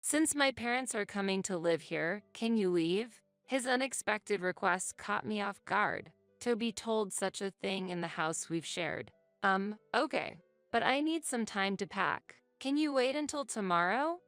Since my parents are coming to live here, can you leave? His unexpected request caught me off guard. To be told such a thing in the house we've shared. Okay. But I need some time to pack. Can you wait until tomorrow?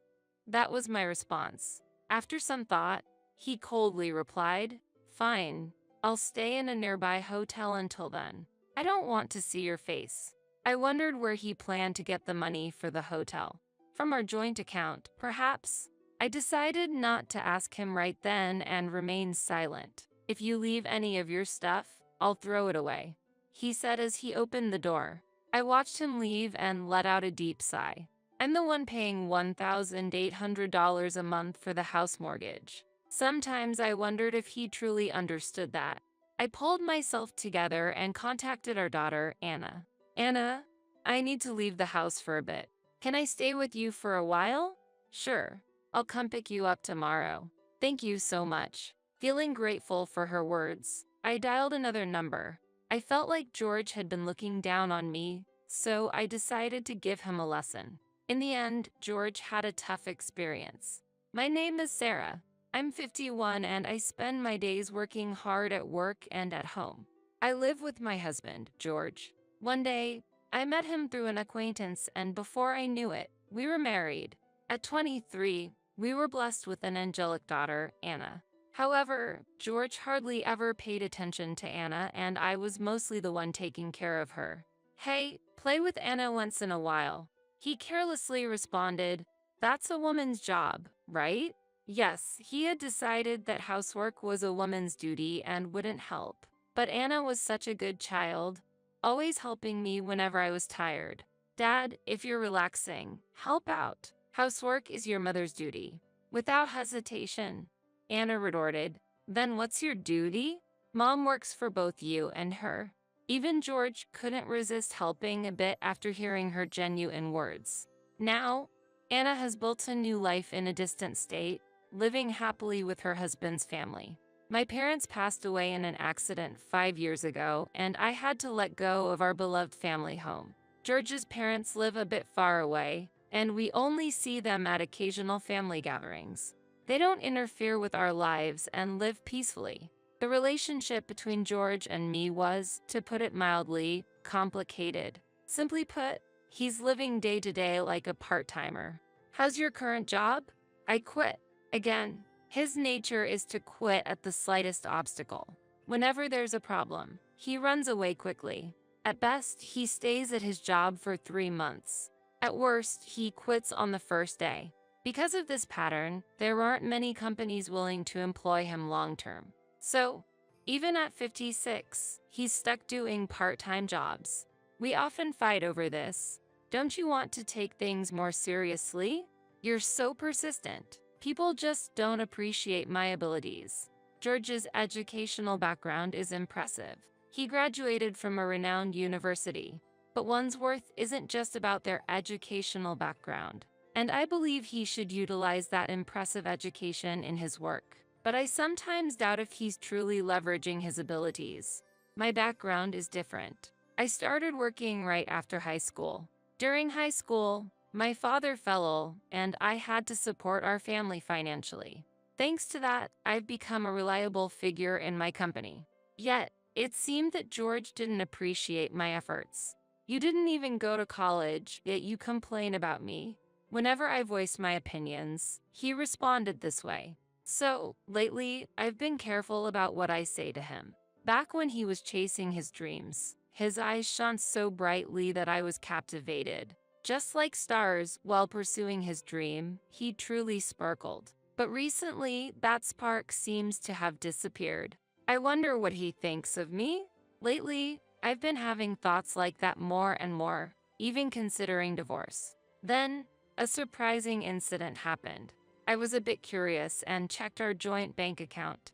That was my response. After some thought, he coldly replied, "Fine. I'll stay in a nearby hotel until then. I don't want to see your face." I wondered where he planned to get the money for the hotel. From our joint account, perhaps? I decided not to ask him right then and remained silent. "If you leave any of your stuff, I'll throw it away," he said as he opened the door. I watched him leave and let out a deep sigh. I'm the one paying $1,800 a month for the house mortgage. Sometimes I wondered if he truly understood that. I pulled myself together and contacted our daughter, Anna. "Anna, I need to leave the house for a bit. Can I stay with you for a while?" "Sure. I'll come pick you up tomorrow." "Thank you so much." Feeling grateful for her words, I dialed another number. I felt like George had been looking down on me, so I decided to give him a lesson. In the end, George had a tough experience. "My name is Sarah. I'm 51 and I spend my days working hard at work and at home. I live with my husband, George. One day, I met him through an acquaintance and before I knew it, we were married. At 23, we were blessed with an angelic daughter, Anna. However, George hardly ever paid attention to Anna and I was mostly the one taking care of her. "Hey, play with Anna once in a while." He carelessly responded, "That's a woman's job, right?" Yes, he had decided that housework was a woman's duty and wouldn't help. But Anna was such a good child, always helping me whenever I was tired. "Dad, if you're relaxing, help out. Housework is your mother's duty." Without hesitation, Anna retorted, "Then what's your duty? Mom works for both you and her." Even George couldn't resist helping a bit after hearing her genuine words. Now, Anna has built a new life in a distant state, living happily with her husband's family. My parents passed away in an accident 5 years ago, and I had to let go of our beloved family home. George's parents live a bit far away, and we only see them at occasional family gatherings. They don't interfere with our lives and live peacefully. The relationship between George and me was, to put it mildly, complicated. Simply put, he's living day to day like a part-timer. "How's your current job?" I quit. Again, his nature is to quit at the slightest obstacle. Whenever there's a problem, he runs away quickly. At best, he stays at his job for 3 months. At worst, he quits on the first day. Because of this pattern, there aren't many companies willing to employ him long-term. So, even at 56, he's stuck doing part-time jobs. We often fight over this. "Don't you want to take things more seriously? You're so persistent. People just don't appreciate my abilities." George's educational background is impressive. He graduated from a renowned university. But one's worth isn't just about their educational background. And I believe he should utilize that impressive education in his work. But I sometimes doubt if he's truly leveraging his abilities. My background is different. I started working right after high school. During high school, my father fell ill, and I had to support our family financially. Thanks to that, I've become a reliable figure in my company. Yet, it seemed that George didn't appreciate my efforts. "You didn't even go to college, yet you complain about me." Whenever I voiced my opinions, he responded this way. So, lately, I've been careful about what I say to him. Back when he was chasing his dreams, his eyes shone so brightly that I was captivated. Just like stars, while pursuing his dream, he truly sparkled. But recently, that spark seems to have disappeared. I wonder what he thinks of me? Lately, I've been having thoughts like that more and more, even considering divorce. Then, a surprising incident happened. I was a bit curious and checked our joint bank account.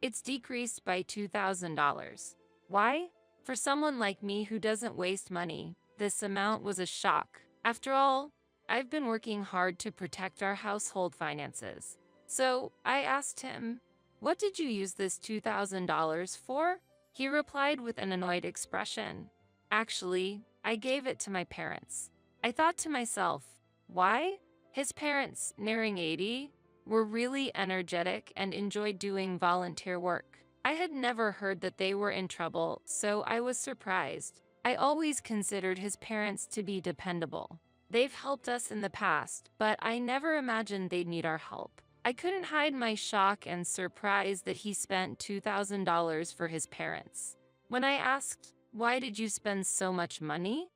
It's decreased by $2,000. Why? For someone like me who doesn't waste money, this amount was a shock. After all, I've been working hard to protect our household finances. So I asked him, "What did you use this $2,000 for?" He replied with an annoyed expression. "Actually, I gave it to my parents." I thought to myself, why? His parents, nearing 80, were really energetic and enjoyed doing volunteer work. I had never heard that they were in trouble, so I was surprised. I always considered his parents to be dependable. They've helped us in the past, but I never imagined they'd need our help. I couldn't hide my shock and surprise that he spent $2,000 for his parents. When I asked, "Why did you spend so much money?"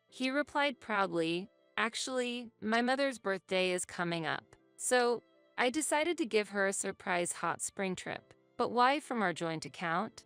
he replied proudly, "Actually, my mother's birthday is coming up, so I decided to give her a surprise hot spring trip." "But why from our joint account?"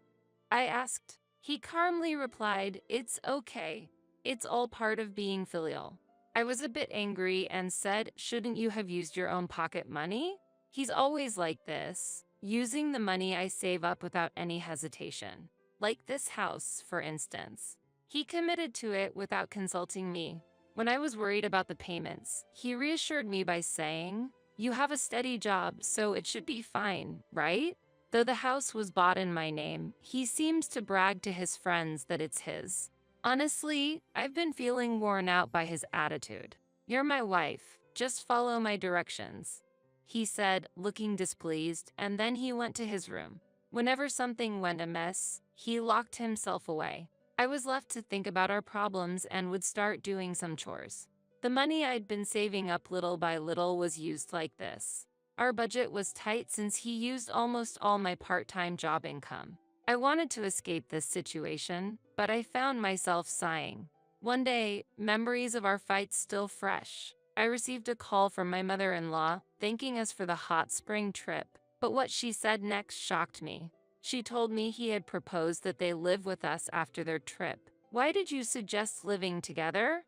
I asked. He calmly replied, "It's okay. It's all part of being filial." I was a bit angry and said, "Shouldn't you have used your own pocket money?" He's always like this, using the money I save up without any hesitation. Like this house, for instance. He committed to it without consulting me. When I was worried about the payments, he reassured me by saying, "You have a steady job, so it should be fine, right?" Though the house was bought in my name, he seems to brag to his friends that it's his. Honestly, I've been feeling worn out by his attitude. "You're my wife, just follow my directions," he said, looking displeased, and then he went to his room. Whenever something went amiss, he locked himself away. I was left to think about our problems and would start doing some chores. The money I'd been saving up little by little was used like this. Our budget was tight since he used almost all my part-time job income. I wanted to escape this situation, but I found myself sighing. One day, memories of our fights still fresh, I received a call from my mother-in-law, thanking us for the hot spring trip. But what she said next shocked me. She told me he had proposed that they live with us after their trip. "Why did you suggest living together?"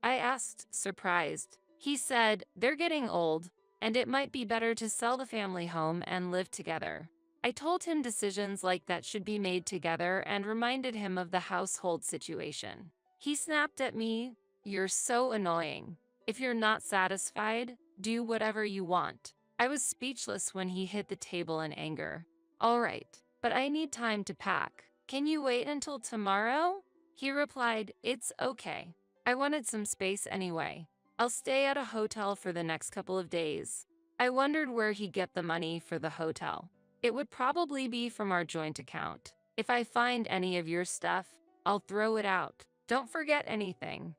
I asked, surprised. He said, "They're getting old, and it might be better to sell the family home and live together." I told him decisions like that should be made together and reminded him of the household situation. He snapped at me, "You're so annoying. If you're not satisfied, do whatever you want." I was speechless when he hit the table in anger. "All right, but I need time to pack. Can you wait until tomorrow?" He replied, "It's okay. I wanted some space anyway. I'll stay at a hotel for the next couple of days." I wondered where he'd get the money for the hotel. "It would probably be from our joint account. If I find any of your stuff, I'll throw it out. Don't forget anything,"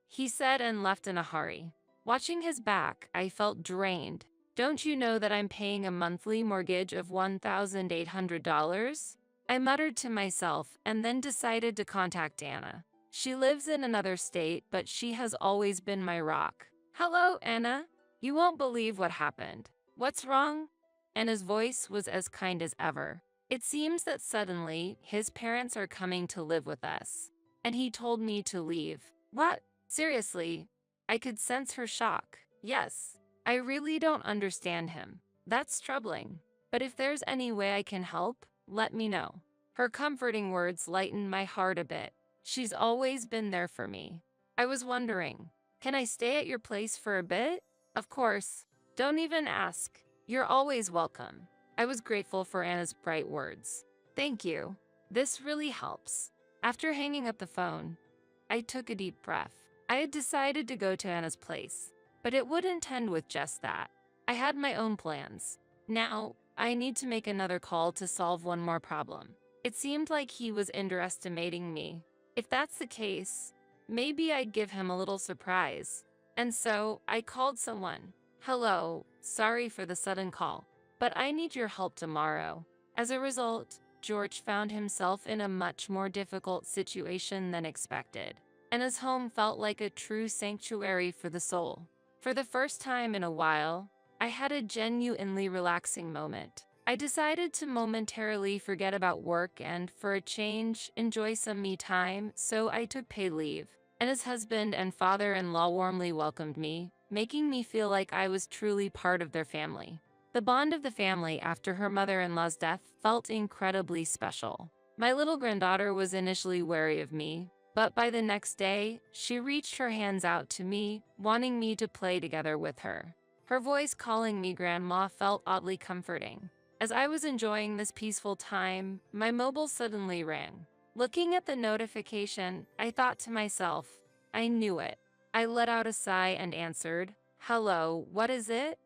he said and left in a hurry. Watching his back, I felt drained. "Don't you know that I'm paying a monthly mortgage of $1,800? I muttered to myself and then decided to contact Anna. She lives in another state, but she has always been my rock. "Hello, Anna. You won't believe what happened." "What's wrong?" Anna's voice was as kind as ever. "It seems that suddenly his parents are coming to live with us, and he told me to leave." "What? Seriously?" I could sense her shock. "Yes. I really don't understand him. That's troubling. But if there's any way I can help, let me know." Her comforting words lightened my heart a bit. She's always been there for me. I was wondering, can I stay at your place for a bit? "Of course. Don't even ask. You're always welcome." I was grateful for Anna's bright words. "Thank you. This really helps." After hanging up the phone, I took a deep breath. I had decided to go to Anna's place, but it wouldn't end with just that. I had my own plans. Now, I need to make another call to solve one more problem. It seemed like he was underestimating me. If that's the case, maybe I'd give him a little surprise. And so, I called someone. "Hello, sorry for the sudden call, but I need your help tomorrow." As a result, George found himself in a much more difficult situation than expected, and his home felt like a true sanctuary for the soul. For the first time in a while, I had a genuinely relaxing moment. I decided to momentarily forget about work and, for a change, enjoy some me time, so I took paid leave. And his husband and father-in-law warmly welcomed me, making me feel like I was truly part of their family. The bond of the family after her mother-in-law's death felt incredibly special. My little granddaughter was initially wary of me, but by the next day, she reached her hands out to me, wanting me to play together with her. Her voice calling me grandma felt oddly comforting. As I was enjoying this peaceful time, my mobile suddenly rang. Looking at the notification, I thought to myself, I knew it. I let out a sigh and answered, Hello, what is it?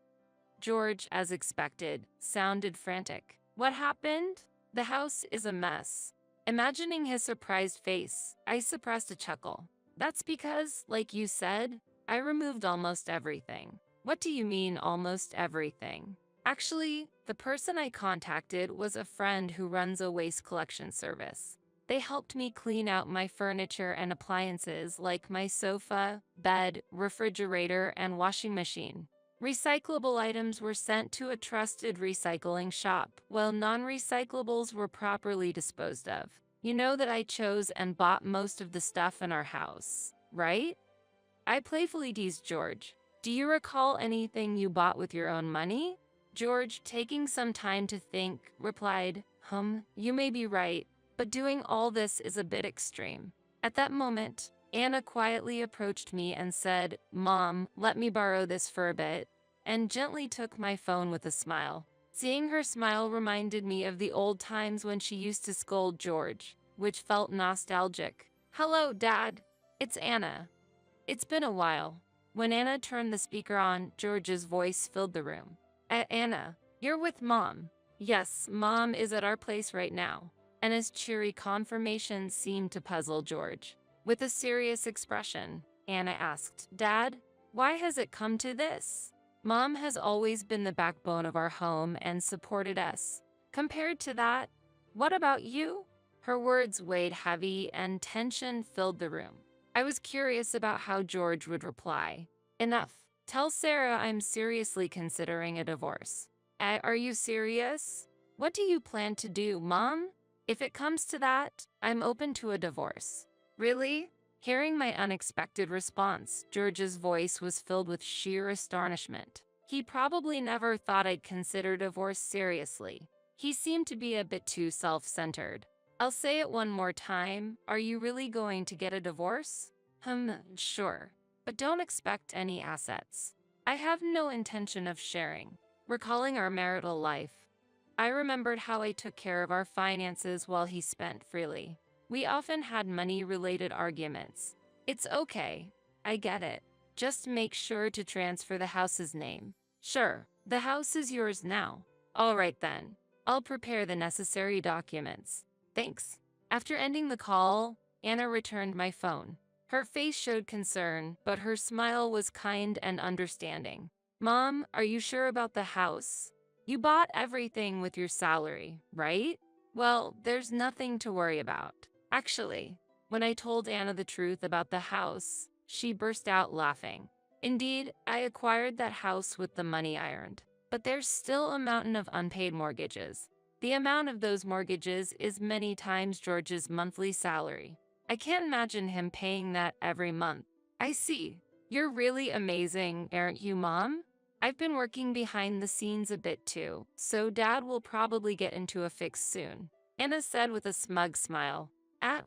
George, as expected, sounded frantic. What happened? The house is a mess. Imagining his surprised face, I suppressed a chuckle. That's because, like you said, I removed almost everything. What do you mean, almost everything? Actually, the person I contacted was a friend who runs a waste collection service. They helped me clean out my furniture and appliances like my sofa, bed, refrigerator, and washing machine. Recyclable items were sent to a trusted recycling shop, while non-recyclables were properly disposed of. You know that I chose and bought most of the stuff in our house, right? I playfully teased George. Do you recall anything you bought with your own money? George, taking some time to think, replied, you may be right, but doing all this is a bit extreme. At that moment, Anna quietly approached me and said, Mom, let me borrow this for a bit, and gently took my phone with a smile. Seeing her smile reminded me of the old times when she used to scold George, which felt nostalgic. Hello, Dad. It's Anna. It's been a while. When Anna turned the speaker on, George's voice filled the room. Anna, you're with Mom. Yes, Mom is at our place right now. Anna's cheery confirmation seemed to puzzle George. With a serious expression, Anna asked, Dad, why has it come to this? Mom has always been the backbone of our home and supported us. Compared to that, what about you? Her words weighed heavy and tension filled the room. I was curious about how George would reply. Enough. Tell Sarah I'm seriously considering a divorce. Are you serious? What do you plan to do, Mom? If it comes to that, I'm open to a divorce. Really? Hearing my unexpected response, George's voice was filled with sheer astonishment. He probably never thought I'd consider divorce seriously. He seemed to be a bit too self-centered. I'll say it one more time. Are you really going to get a divorce? Sure. But don't expect any assets. I have no intention of sharing. Recalling our marital life, I remembered how I took care of our finances while he spent freely. We often had money-related arguments. It's okay. I get it. Just make sure to transfer the house's name. Sure, the house is yours now. All right then. I'll prepare the necessary documents. Thanks. After ending the call, Anna returned my phone. Her face showed concern, but her smile was kind and understanding. Mom, are you sure about the house? You bought everything with your salary, right? Well, there's nothing to worry about. Actually, when I told Anna the truth about the house, she burst out laughing. Indeed, I acquired that house with the money I earned. But there's still a mountain of unpaid mortgages. The amount of those mortgages is many times George's monthly salary. I can't imagine him paying that every month. I see. You're really amazing, aren't you, Mom? I've been working behind the scenes a bit too, so Dad will probably get into a fix soon. Anna said with a smug smile.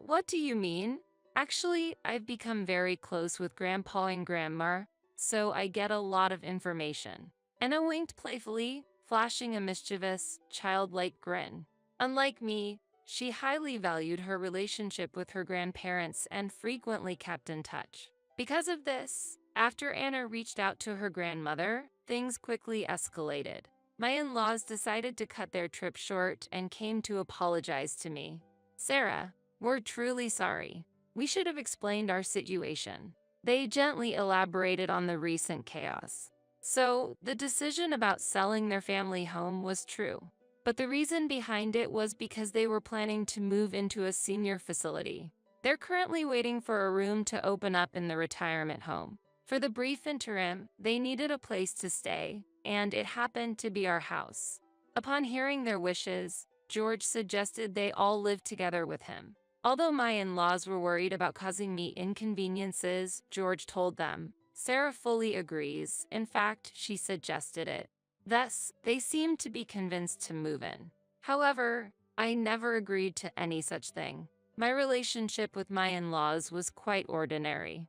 What do you mean? Actually, I've become very close with Grandpa and Grandma, so I get a lot of information. Anna winked playfully, flashing a mischievous, childlike grin. Unlike me, she highly valued her relationship with her grandparents and frequently kept in touch. Because of this, after Anna reached out to her grandmother, things quickly escalated. My in-laws decided to cut their trip short and came to apologize to me. Sarah, we're truly sorry. We should have explained our situation. They gently elaborated on the recent chaos. So, the decision about selling their family home was true. But the reason behind it was because they were planning to move into a senior facility. They're currently waiting for a room to open up in the retirement home. For the brief interim, they needed a place to stay, and it happened to be our house. Upon hearing their wishes, George suggested they all live together with him. Although my in-laws were worried about causing me inconveniences, George told them, Sarah fully agrees. In fact, she suggested it. Thus, they seemed to be convinced to move in. However, I never agreed to any such thing. My relationship with my in-laws was quite ordinary.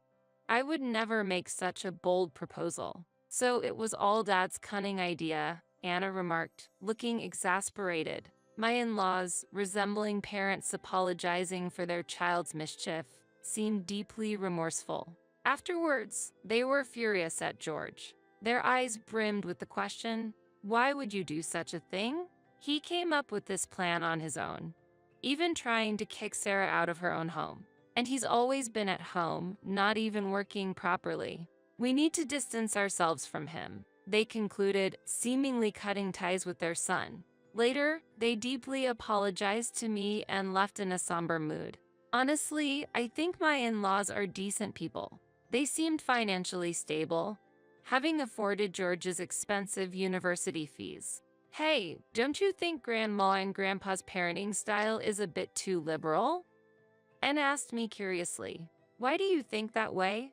I would never make such a bold proposal. So it was all Dad's cunning idea, Anna remarked, looking exasperated. My in-laws, resembling parents apologizing for their child's mischief, seemed deeply remorseful. Afterwards, they were furious at George. Their eyes brimmed with the question, why would you do such a thing? He came up with this plan on his own, even trying to kick Sarah out of her own home. And he's always been at home, not even working properly. We need to distance ourselves from him, they concluded, seemingly cutting ties with their son. Later, they deeply apologized to me and left in a somber mood. Honestly, I think my in-laws are decent people. They seemed financially stable, having afforded George's expensive university fees. Hey, don't you think Grandma and Grandpa's parenting style is a bit too liberal? And asked me curiously, why do you think that way?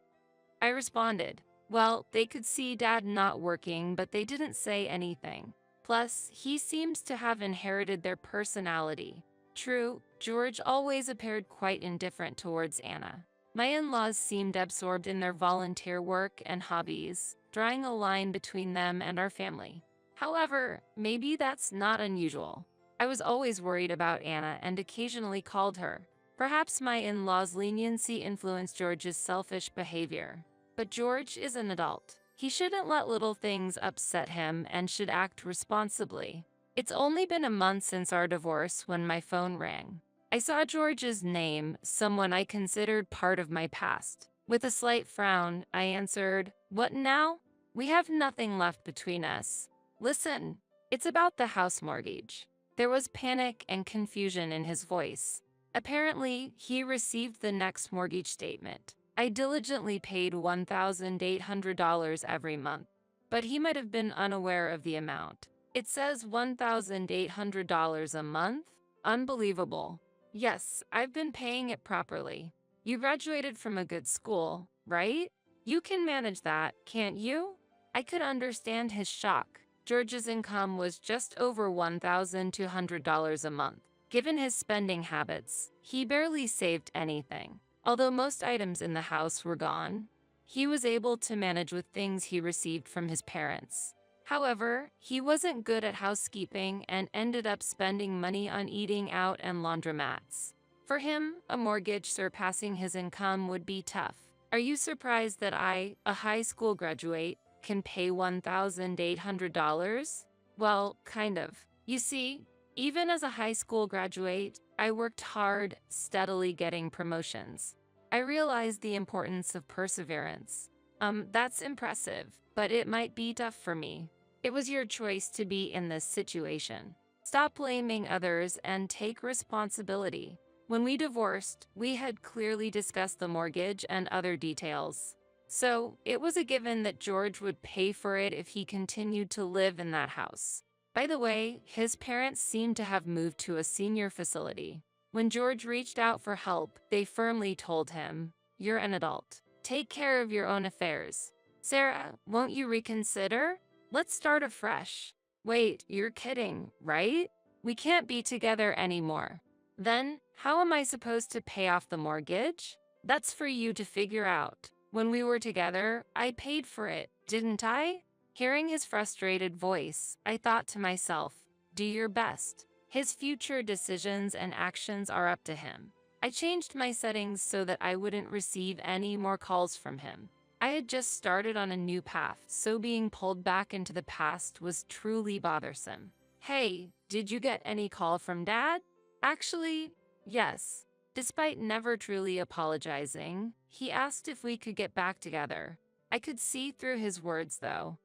I responded, well, they could see Dad not working, but they didn't say anything. Plus, he seems to have inherited their personality. True, George always appeared quite indifferent towards Anna. My in-laws seemed absorbed in their volunteer work and hobbies, drawing a line between them and our family. However, maybe that's not unusual. I was always worried about Anna and occasionally called her. Perhaps my in-laws' leniency influenced George's selfish behavior. But George is an adult. He shouldn't let little things upset him and should act responsibly. It's only been a month since our divorce when my phone rang. I saw George's name, someone I considered part of my past. With a slight frown, I answered, "What now?" "We have nothing left between us." "Listen, it's about the house mortgage." There was panic and confusion in his voice. Apparently, he received the next mortgage statement. I diligently paid $1,800 every month, but he might have been unaware of the amount. It says $1,800 a month? Unbelievable. Yes, I've been paying it properly. You graduated from a good school, right? You can manage that, can't you? I could understand his shock. George's income was just over $1,200 a month. Given his spending habits, he barely saved anything. Although most items in the house were gone, he was able to manage with things he received from his parents. However, he wasn't good at housekeeping and ended up spending money on eating out and laundromats. For him, a mortgage surpassing his income would be tough. Are you surprised that I, a high school graduate, can pay $1,800? Well, kind of. You see, even as a high school graduate, I worked hard, steadily getting promotions. I realized the importance of perseverance. That's impressive, but it might be tough for me. It was your choice to be in this situation. Stop blaming others and take responsibility. When we divorced, we had clearly discussed the mortgage and other details. So, it was a given that George would pay for it if he continued to live in that house. By the way, his parents seemed to have moved to a senior facility. When George reached out for help, they firmly told him, "You're an adult. Take care of your own affairs. Sarah, won't you reconsider? Let's start afresh." Wait, you're kidding, right? We can't be together anymore. Then, how am I supposed to pay off the mortgage? That's for you to figure out. When we were together, I paid for it, didn't I? Hearing his frustrated voice, I thought to myself, do your best. His future decisions and actions are up to him. I changed my settings so that I wouldn't receive any more calls from him. I had just started on a new path, so being pulled back into the past was truly bothersome. Hey, did you get any call from Dad? Actually, yes. Despite never truly apologizing, he asked if we could get back together. I could see through his words, though.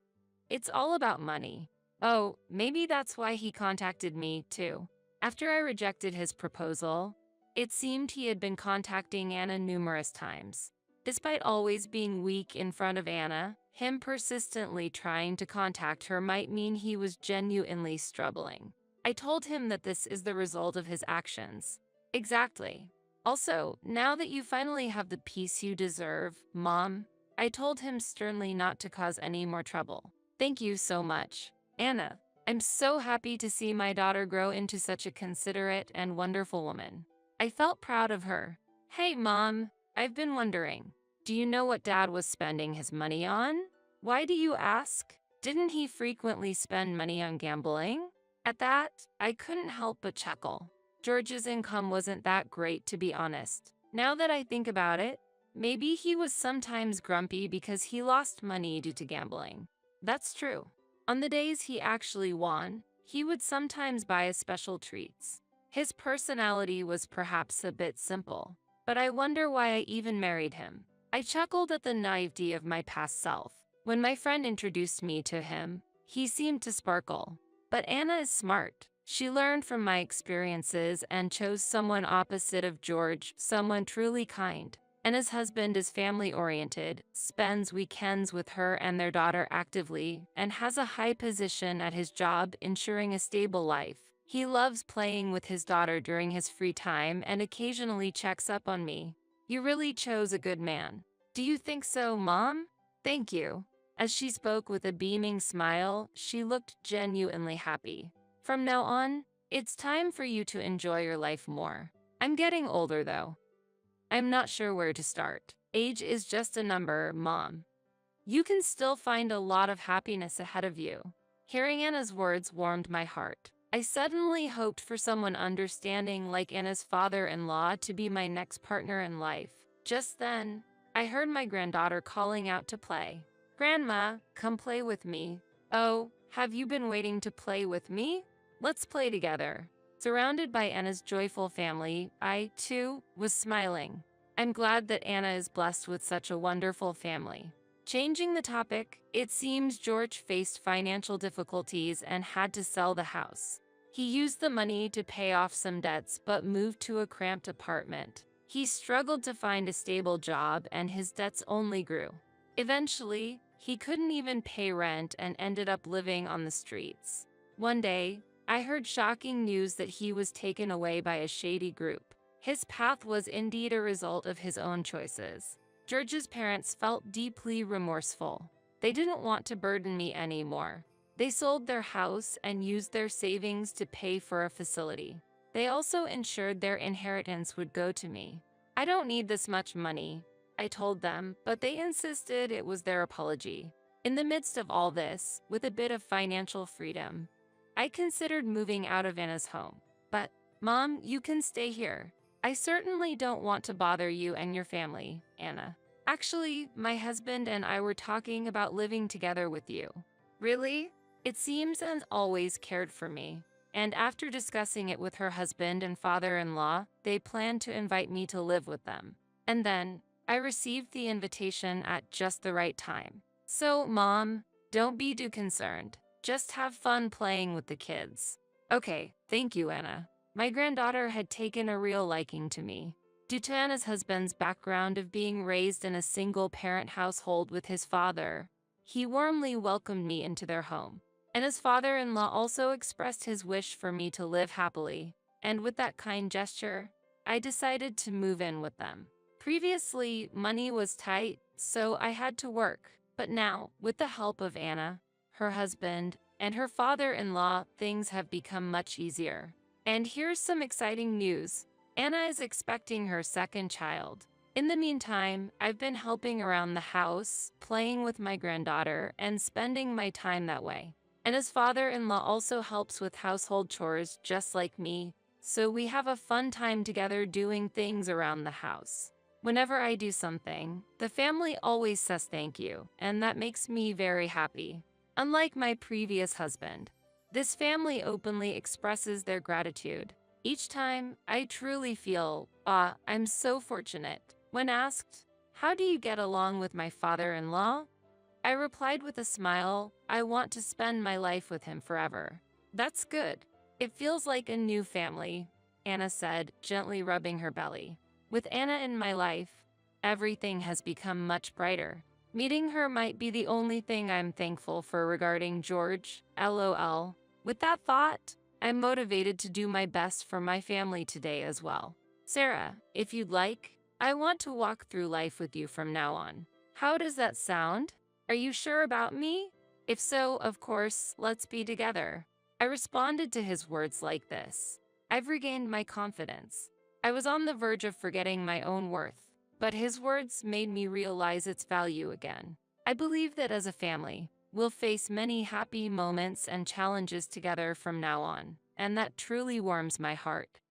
It's all about money. Oh, maybe that's why he contacted me, too. After I rejected his proposal, it seemed he had been contacting Anna numerous times. Despite always being weak in front of Anna, him persistently trying to contact her might mean he was genuinely struggling. I told him that this is the result of his actions. Exactly. Also, now that you finally have the peace you deserve, Mom, I told him sternly not to cause any more trouble. Thank you so much, Anna. I'm so happy to see my daughter grow into such a considerate and wonderful woman. I felt proud of her. Hey, Mom, I've been wondering, do you know what Dad was spending his money on? Why do you ask? Didn't he frequently spend money on gambling? At that, I couldn't help but chuckle. George's income wasn't that great, to be honest. Now that I think about it, maybe he was sometimes grumpy because he lost money due to gambling. That's true. On the days he actually won, he would sometimes buy us special treats. His personality was perhaps a bit simple, but I wonder why I even married him. I chuckled at the naivety of my past self. When my friend introduced me to him, he seemed to sparkle. But Anna is smart. She learned from my experiences and chose someone opposite of George, someone truly kind. Anna's husband is family-oriented, spends weekends with her and their daughter actively, and has a high position at his job, ensuring a stable life. He loves playing with his daughter during his free time and occasionally checks up on me. You really chose a good man. Do you think so, Mom? Thank you. As she spoke with a beaming smile, she looked genuinely happy. From now on, it's time for you to enjoy your life more. I'm getting older, though. I'm not sure where to start. Age is just a number, Mom. You can still find a lot of happiness ahead of you. Hearing Anna's words warmed my heart. I suddenly hoped for someone understanding like Anna's father-in-law to be my next partner in life. Just then, I heard my granddaughter calling out to play. Grandma, come play with me. Oh, have you been waiting to play with me? Let's play together. Surrounded by Anna's joyful family, I, too, was smiling. I'm glad that Anna is blessed with such a wonderful family. Changing the topic, it seems George faced financial difficulties and had to sell the house. He used the money to pay off some debts but moved to a cramped apartment. He struggled to find a stable job and his debts only grew. Eventually, he couldn't even pay rent and ended up living on the streets. One day, I heard shocking news that he was taken away by a shady group. His path was indeed a result of his own choices. George's parents felt deeply remorseful. They didn't want to burden me anymore. They sold their house and used their savings to pay for a facility. They also ensured their inheritance would go to me. I don't need this much money, I told them, but they insisted it was their apology. In the midst of all this, with a bit of financial freedom, I considered moving out of Anna's home. But, Mom, you can stay here. I certainly don't want to bother you and your family, Anna. Actually, my husband and I were talking about living together with you. Really? It seems Anne always cared for me. And after discussing it with her husband and father-in-law, they planned to invite me to live with them. And then, I received the invitation at just the right time. So, Mom, don't be too concerned. Just have fun playing with the kids. Okay, thank you, Anna. My granddaughter had taken a real liking to me. Due to Anna's husband's background of being raised in a single-parent household with his father, he warmly welcomed me into their home. Anna's father-in-law also expressed his wish for me to live happily, and with that kind gesture, I decided to move in with them. Previously, money was tight, so I had to work. But now, with the help of Anna, her husband, and her father-in-law, things have become much easier. And here's some exciting news. Anna is expecting her second child. In the meantime, I've been helping around the house, playing with my granddaughter, and spending my time that way. Anna's father-in-law also helps with household chores just like me, so we have a fun time together doing things around the house. Whenever I do something, the family always says thank you, and that makes me very happy. Unlike my previous husband, this family openly expresses their gratitude. Each time, I truly feel, I'm so fortunate. When asked, how do you get along with my father-in-law? I replied with a smile, I want to spend my life with him forever. That's good. It feels like a new family, Anna said, gently rubbing her belly. With Anna in my life, everything has become much brighter. Meeting her might be the only thing I'm thankful for regarding George, LOL. With that thought, I'm motivated to do my best for my family today as well. Sarah, if you'd like, I want to walk through life with you from now on. How does that sound? Are you sure about me? If so, of course, let's be together. I responded to his words like this. I've regained my confidence. I was on the verge of forgetting my own worth, but his words made me realize its value again. I believe that as a family, we'll face many happy moments and challenges together from now on, and that truly warms my heart.